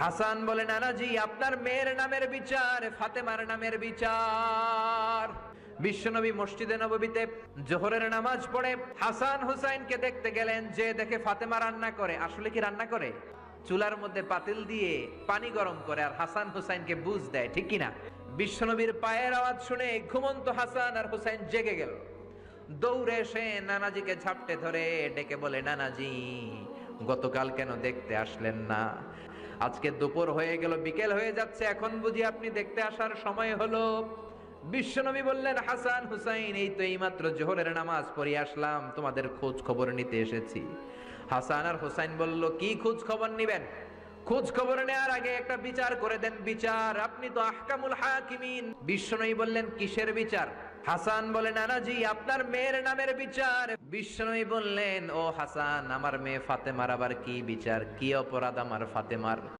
হাসান বলে, নানাজি আপনার মেয়ের নামের বিচার, ফাতেমার নামের বিচার। বিশ্বনবী মসজিদে নববীতে জোহরের নামাজ পড়ে হাসান হুসাইনকে দেখতে গেলেন, যে দেখে ফাতেমা রান্না করে। আসলে কি রান্না করে? চুলার মধ্যে পাতিল দিয়ে পানি গরম করে আর হাসান হুসাইনকে বুঝ দেয়, ঠিক কিনা? বিশ্বনবীর পায়ের আওয়াজ শুনে ঘুমন্ত হাসান আর হুসাইন জেগে গেল। দৌড়ে এসে নানাজিকে ঝাপটে ধরে ডেকে বলে, নানাজি গতকাল কেন দেখতে আসলেন না? আজকে দুপুর হয়ে গেল, বিকেল হয়ে যাচ্ছে, এখন বুঝি আপনি দেখতে আসার সময় হলো? বিশ্বনবী বললেন, হাসান হুসাইন এই তো এইমাত্র জোহরের নামাজ পড়ে আসলাম, তোমাদের খোঁজ খবর নিতে এসেছি। হাসান আর হুসাইন বলল, কি খোঁজ খবর নিবেন? খোঁজ খবর নেওয়ার আগে একটা বিচার করে দেন, বিচার। আপনি তো আহকামুল হাকিমিন। বিশ্বনবী বললেন, কিসের বিচার? হাসান বলে, নানাজি আপনার মেয়ের নামের বিচার। বিশ্বনবী বললেন, ও হাসান, আমার মেয়ে ফাতেমার আবার কি বিচার? কি অপরাধ আমার ফাতেমার?